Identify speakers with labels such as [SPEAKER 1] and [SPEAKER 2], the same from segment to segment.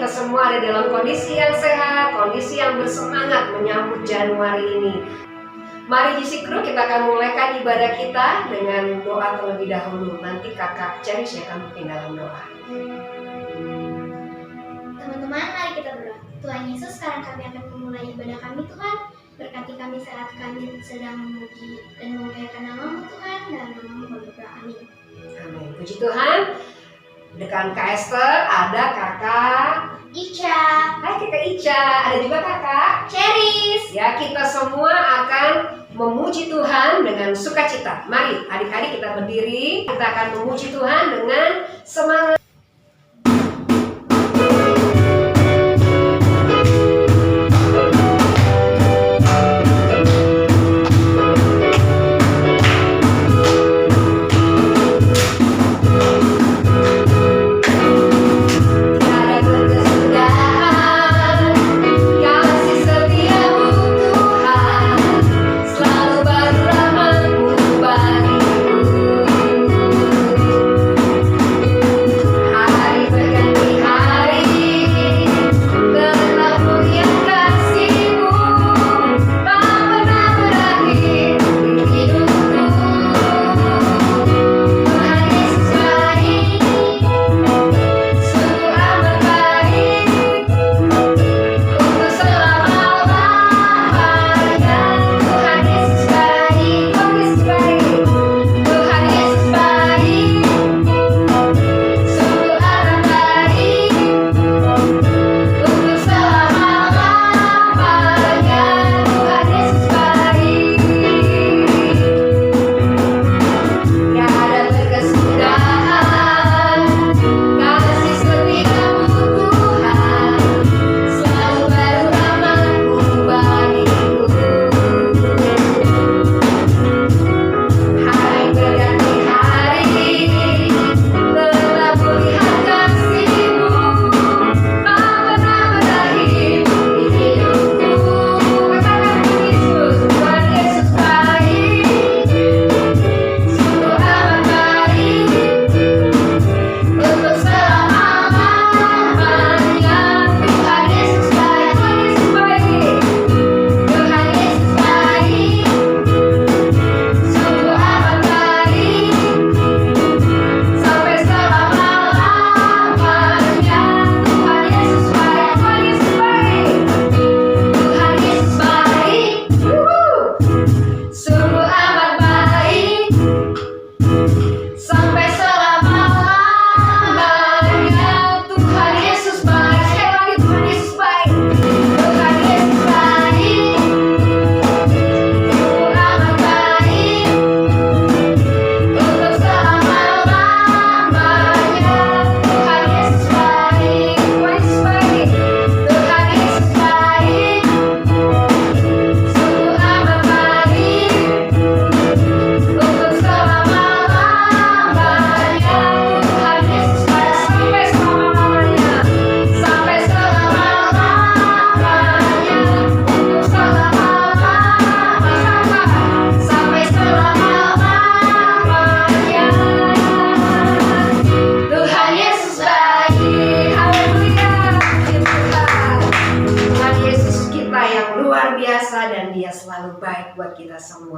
[SPEAKER 1] kita semua ada dalam kondisi yang sehat, kondisi yang bersemangat menyambut Januari ini. Mari GC Crew, kita akan mulaikan ibadah kita dengan doa terlebih dahulu. Nanti kakak Cherish akan memimpin dalam doa.
[SPEAKER 2] Teman-teman, mari kita berdoa. Tuhan Yesus, sekarang kami akan memulai ibadah kami, Tuhan. Berkati kami saat kami sedang memuji dan memuliakan nama-Mu, Tuhan. Dalam nama-Mu kami berdoa, amin.
[SPEAKER 1] Amin. Puji Tuhan. Dekat Kak Esther ada kakak
[SPEAKER 2] Ica.
[SPEAKER 1] Hai kakak Ica. Ada juga kakak
[SPEAKER 2] Cherish.
[SPEAKER 1] Ya, kita semua akan memuji Tuhan dengan sukacita. Mari adik-adik kita berdiri. Kita akan memuji Tuhan dengan semangat.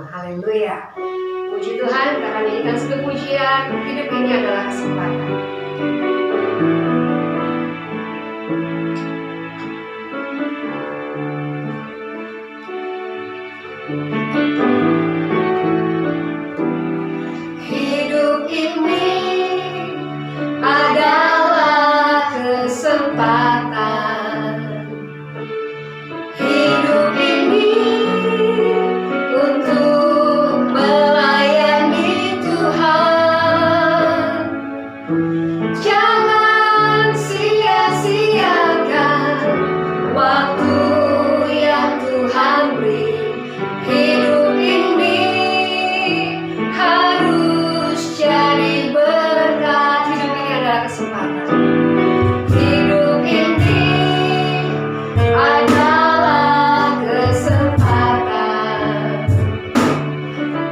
[SPEAKER 1] Haleluya. Puji Tuhan, kita akan nyanyikan satu pujian. Hidup ini adalah kesempatan. Hidup ini adalah kesempatan. Hidup ini untuk melayani Tuhan. Jangan sia-siakan waktu yang Tuhan beri. Hidup ini harus jadi berkat. Hidup ini adalah kesempatan. Hidup ini adalah kesempatan.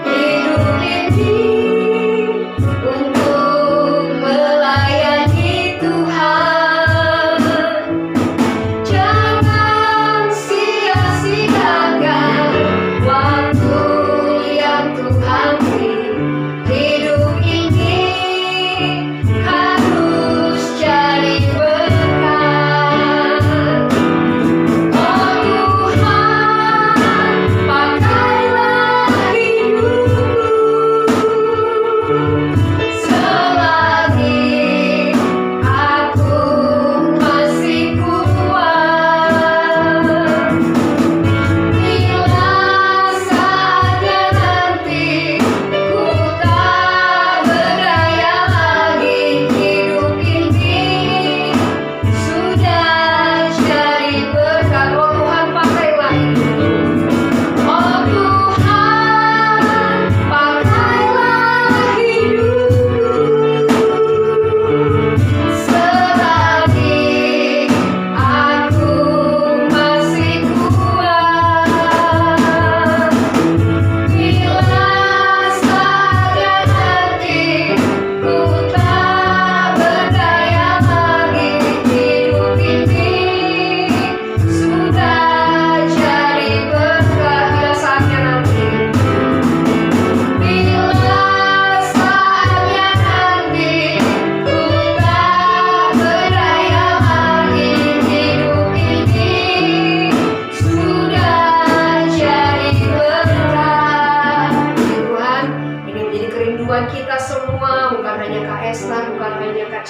[SPEAKER 1] Hidup ini untuk melayani Tuhan.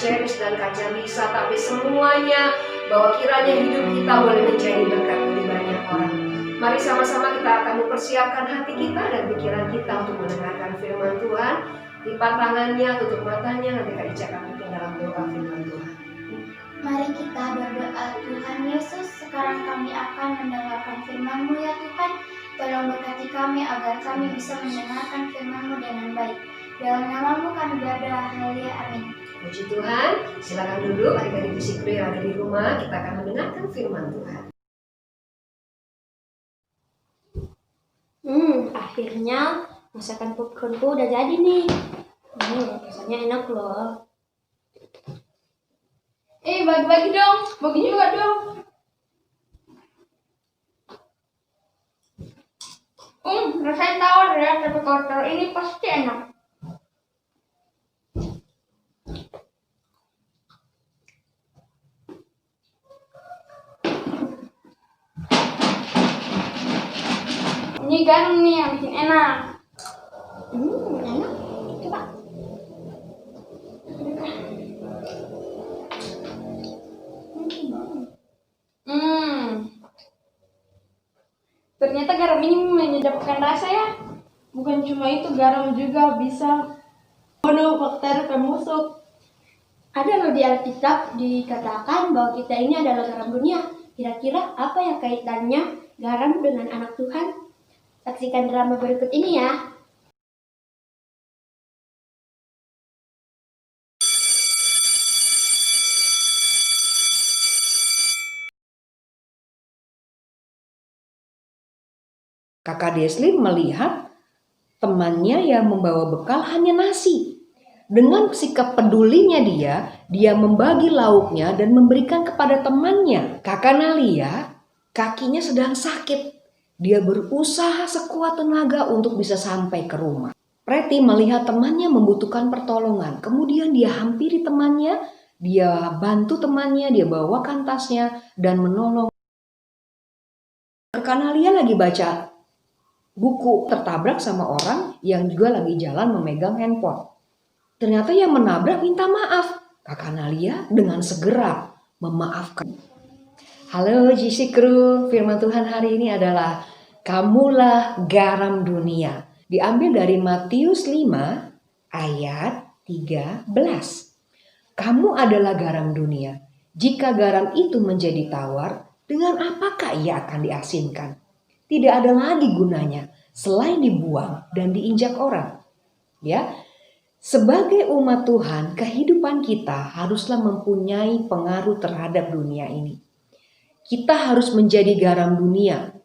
[SPEAKER 1] Cheris dan Kak Jalisa, tapi semuanya bahwa kiranya hidup kita boleh menjadi berkat bagi banyak orang. Mari sama-sama kita akan mempersiapkan hati kita dan pikiran kita untuk mendengarkan firman Tuhan. Lipat tangannya, tutup matanya, nanti Kak Ica akan pimpin dalam doa firman Tuhan.
[SPEAKER 2] Mari kita berdoa. Tuhan Yesus, sekarang kami akan mendengarkan firman-Mu ya Tuhan. Tolong berkati kami agar kami bisa mendengarkan firman-Mu dengan baik. Dalam nama-Mu kami berdoa, haleluya, amin.
[SPEAKER 1] Puji Tuhan, silakan duduk adik-adik bisikru yang ada di rumah, kita akan mendengarkan firman Tuhan.
[SPEAKER 3] Akhirnya masakan popcornku udah jadi nih. Rasanya enak loh.
[SPEAKER 4] Bagi-bagi dong, bagi juga dong. Rasanya tawar ya, tapi kalau taruh ini pasti enak. Ini garam nih yang bikin enak.
[SPEAKER 3] Enak. Coba.
[SPEAKER 4] Ternyata garam ini menyedapkan rasa ya. Bukan cuma itu, garam juga bisa bunuh bakteri pemusuk.
[SPEAKER 3] Ada loh di Alkitab dikatakan bahwa kita ini adalah garam dunia. Kira-kira apa ya kaitannya garam dengan anak Tuhan? Saksikan drama berikut ini ya.
[SPEAKER 1] Kakak Desli melihat temannya yang membawa bekal hanya nasi. Dengan sikap pedulinya dia membagi lauknya dan memberikan kepada temannya. Kakak Nalia, kakinya sedang sakit. Dia berusaha sekuat tenaga untuk bisa sampai ke rumah. Preti melihat temannya membutuhkan pertolongan. Kemudian dia hampiri temannya, dia bantu temannya, dia bawakan tasnya dan menolong. Kakak Nalia lagi baca buku, tertabrak sama orang yang juga lagi jalan memegang handphone. Ternyata yang menabrak minta maaf. Kakak Nalia dengan segera memaafkan. Halo GC Crew, firman Tuhan hari ini adalah kamulah garam dunia. Diambil dari Matius 5 ayat 13. Kamu adalah garam dunia. Jika garam itu menjadi tawar, dengan apakah ia akan diasinkan? Tidak ada lagi gunanya selain dibuang dan diinjak orang. Ya, sebagai umat Tuhan, kehidupan kita haruslah mempunyai pengaruh terhadap dunia ini. Kita harus menjadi garam dunia.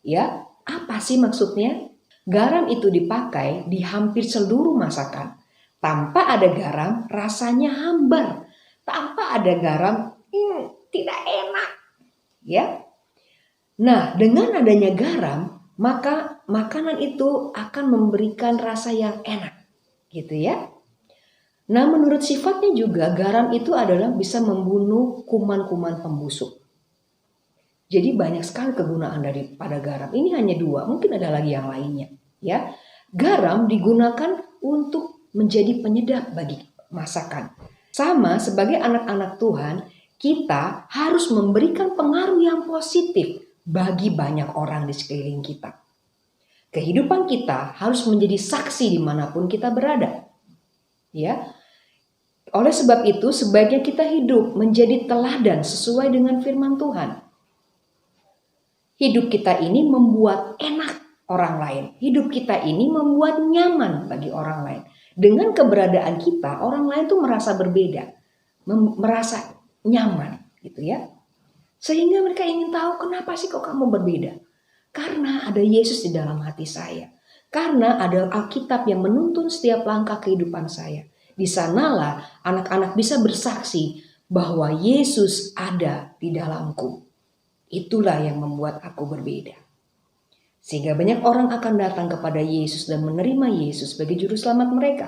[SPEAKER 1] Ya, apa sih maksudnya? Garam itu dipakai di hampir seluruh masakan. Tanpa ada garam, rasanya hambar. Tanpa ada garam, tidak enak. Ya. Nah, dengan adanya garam, maka makanan itu akan memberikan rasa yang enak, gitu ya. Nah, menurut sifatnya juga garam itu adalah bisa membunuh kuman-kuman pembusuk. Jadi banyak sekali kegunaan daripada garam. Ini hanya 2, mungkin ada lagi yang lainnya, ya. Garam digunakan untuk menjadi penyedap bagi masakan. Sama sebagai anak-anak Tuhan, kita harus memberikan pengaruh yang positif bagi banyak orang di sekeliling kita. Kehidupan kita harus menjadi saksi dimanapun kita berada. Ya, oleh sebab itu sebaiknya kita hidup menjadi teladan sesuai dengan firman Tuhan. Hidup kita ini membuat enak orang lain. Hidup kita ini membuat nyaman bagi orang lain. Dengan keberadaan kita, orang lain tuh merasa berbeda, merasa nyaman, gitu ya. Sehingga mereka ingin tahu, kenapa sih kok kamu berbeda? Karena ada Yesus di dalam hati saya. Karena ada Alkitab yang menuntun setiap langkah kehidupan saya. Di sanalah anak-anak bisa bersaksi bahwa Yesus ada di dalamku. Itulah yang membuat aku berbeda. Sehingga banyak orang akan datang kepada Yesus dan menerima Yesus sebagai juru selamat mereka.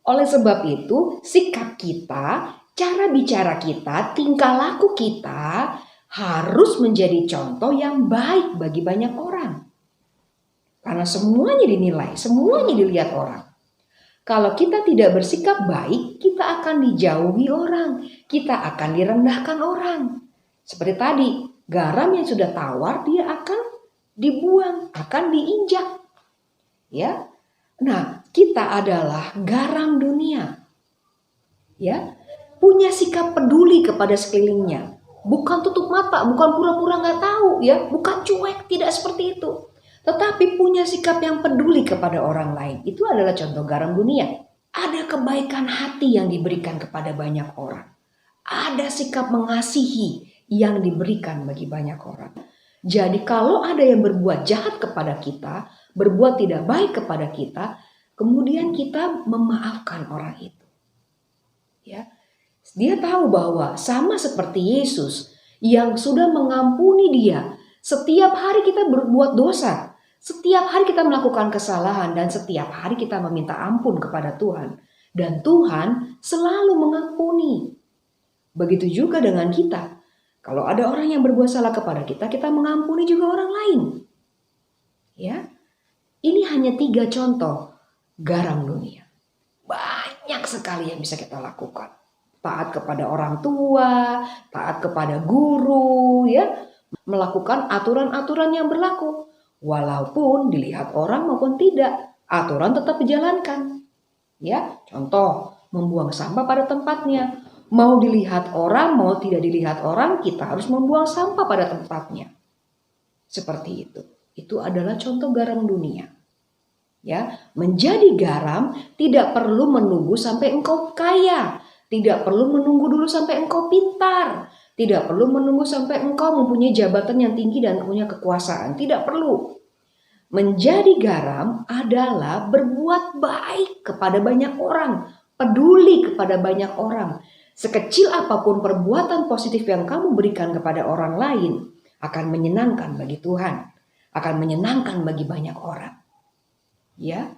[SPEAKER 1] Oleh sebab itu, sikap kita, cara bicara kita, tingkah laku kita harus menjadi contoh yang baik bagi banyak orang. Karena semuanya dinilai, semuanya dilihat orang.
[SPEAKER 5] Kalau kita tidak bersikap baik, kita akan dijauhi orang, kita akan direndahkan orang. Seperti tadi, garam yang sudah tawar dia akan dibuang, akan diinjak. Ya. Nah, kita adalah garam dunia. Ya. Punya sikap peduli kepada sekelilingnya. Bukan tutup mata, bukan pura-pura nggak tahu, ya, bukan cuek, tidak seperti itu. Tetapi punya sikap yang peduli kepada orang lain. Itu adalah contoh garam dunia. Ada kebaikan hati yang diberikan kepada banyak orang. Ada sikap mengasihi yang diberikan bagi banyak orang. Jadi kalau ada yang berbuat jahat kepada kita, berbuat tidak baik kepada kita, kemudian kita memaafkan orang itu. Ya. Dia tahu bahwa sama seperti Yesus yang sudah mengampuni dia. Setiap hari kita berbuat dosa. Setiap hari kita melakukan kesalahan dan setiap hari kita meminta ampun kepada Tuhan. Dan Tuhan selalu mengampuni. Begitu juga dengan kita. Kalau ada orang yang berbuat salah kepada kita, kita mengampuni juga orang lain. Ya, ini hanya 3 contoh garam dunia. Banyak sekali yang bisa kita lakukan. Taat kepada orang tua, taat kepada guru, ya, melakukan aturan-aturan yang berlaku. Walaupun dilihat orang maupun tidak, aturan tetap dijalankan. Ya, contoh, membuang sampah pada tempatnya. Mau dilihat orang, mau tidak dilihat orang, kita harus membuang sampah pada tempatnya. Seperti itu. Itu adalah contoh garam dunia. Ya, menjadi garam tidak perlu menunggu sampai engkau kaya, tidak perlu menunggu dulu sampai engkau pintar, tidak perlu menunggu sampai engkau mempunyai jabatan yang tinggi dan punya kekuasaan. Tidak perlu. Menjadi garam adalah berbuat baik kepada banyak orang, peduli kepada banyak orang. Sekecil apapun perbuatan positif yang kamu berikan kepada orang lain akan menyenangkan bagi Tuhan, akan menyenangkan bagi banyak orang. Ya.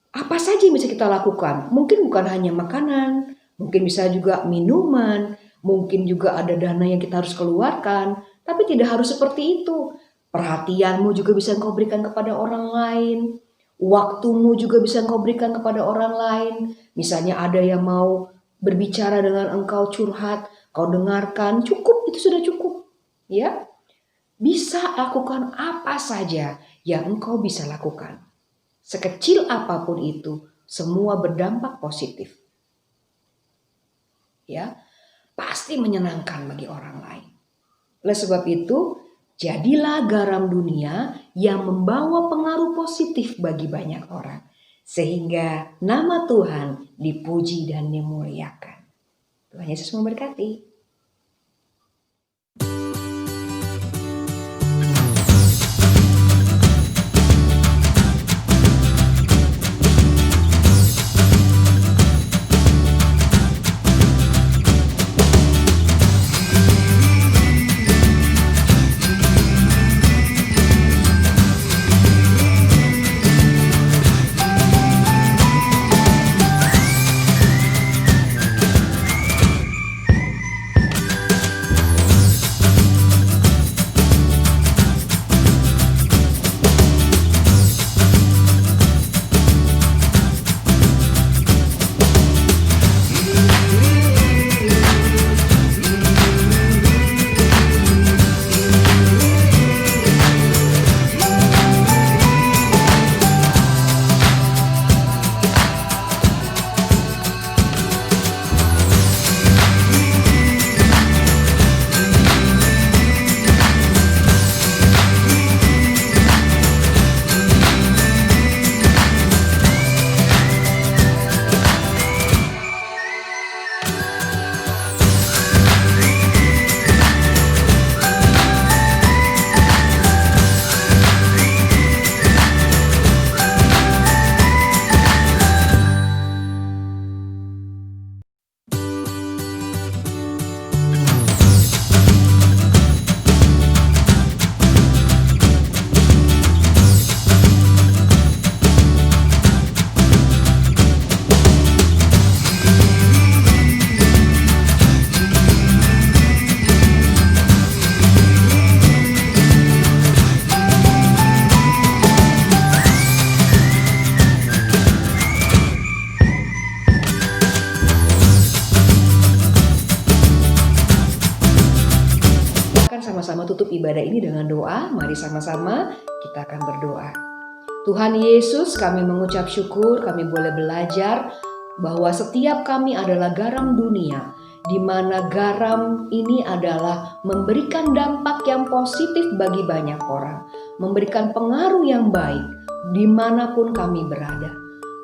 [SPEAKER 5] Apa saja yang bisa kita lakukan? Mungkin bukan hanya makanan, mungkin bisa juga minuman, mungkin juga ada dana yang kita harus keluarkan, tapi tidak harus seperti itu. Perhatianmu juga bisa engkau berikan kepada orang lain. Waktumu juga bisa engkau berikan kepada orang lain. Misalnya ada yang mau berbicara dengan engkau, curhat, kau dengarkan, cukup, itu sudah cukup. Ya, bisa lakukan apa saja yang engkau bisa lakukan. Sekecil apapun itu, semua berdampak positif. Ya, pasti menyenangkan bagi orang lain. Oleh sebab itu, jadilah garam dunia yang membawa pengaruh positif bagi banyak orang. Sehingga nama Tuhan dipuji dan dimuliakan. Tuhan Yesus memberkati. sama-sama tutup ibadah ini dengan doa. Mari sama-sama kita akan berdoa. Tuhan Yesus, kami mengucap syukur kami boleh belajar bahwa setiap kami adalah garam dunia, di mana garam ini adalah memberikan dampak yang positif bagi banyak orang, memberikan pengaruh yang baik dimanapun kami berada.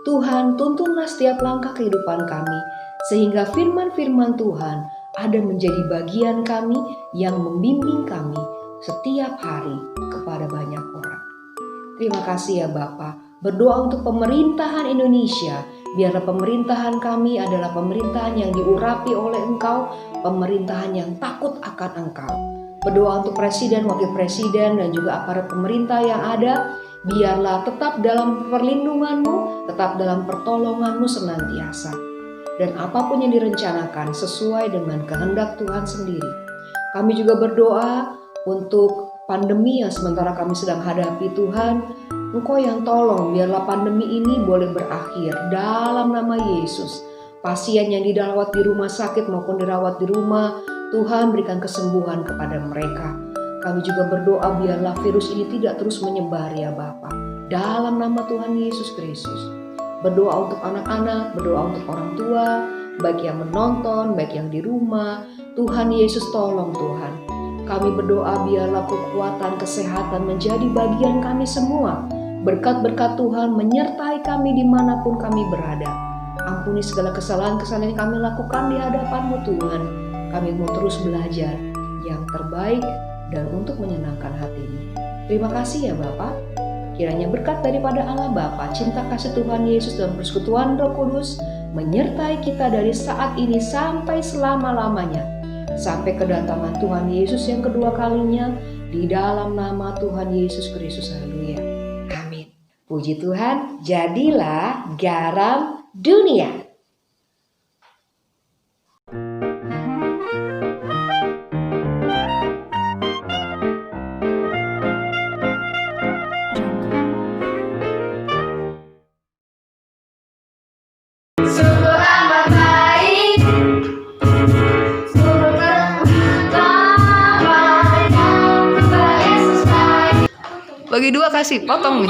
[SPEAKER 5] Tuhan, tuntunlah setiap langkah kehidupan kami, sehingga firman-firman Tuhan ada menjadi bagian kami yang membimbing kami setiap hari kepada banyak orang. Terima kasih ya Bapa. Berdoa untuk pemerintahan Indonesia. Biarlah pemerintahan kami adalah pemerintahan yang diurapi oleh Engkau, pemerintahan yang takut akan Engkau. Berdoa untuk presiden, wakil presiden, dan juga aparat pemerintah yang ada. Biarlah tetap dalam perlindungan-Mu, tetap dalam pertolongan-Mu senantiasa. Dan apapun yang direncanakan sesuai dengan kehendak Tuhan sendiri. Kami juga berdoa untuk pandemi yang sementara kami sedang hadapi Tuhan. Engkau yang tolong biarlah pandemi ini boleh berakhir dalam nama Yesus. Pasien yang dirawat di rumah sakit maupun dirawat di rumah, Tuhan berikan kesembuhan kepada mereka. Kami juga berdoa biarlah virus ini tidak terus menyebar ya Bapa. Dalam nama Tuhan Yesus Kristus. Berdoa untuk anak-anak, berdoa untuk orang tua, baik yang menonton, baik yang di rumah. Tuhan Yesus tolong Tuhan. Kami berdoa biarlah kekuatan kesehatan menjadi bagian kami semua. Berkat-berkat Tuhan menyertai kami dimanapun kami berada. Ampuni segala kesalahan-kesalahan yang kami lakukan di hadapan-Mu Tuhan. Kami mau terus belajar yang terbaik dan untuk menyenangkan hati-Mu. Terima kasih ya Bapa. Kiranya berkat daripada Allah Bapa, cinta kasih Tuhan Yesus dan persekutuan Roh Kudus menyertai kita dari saat ini sampai selama-lamanya. Sampai kedatangan Tuhan Yesus yang kedua kalinya di dalam nama Tuhan Yesus Kristus. Haleluya. Amin. Puji Tuhan, jadilah garam dunia. Bagi dua kasih, potong nih.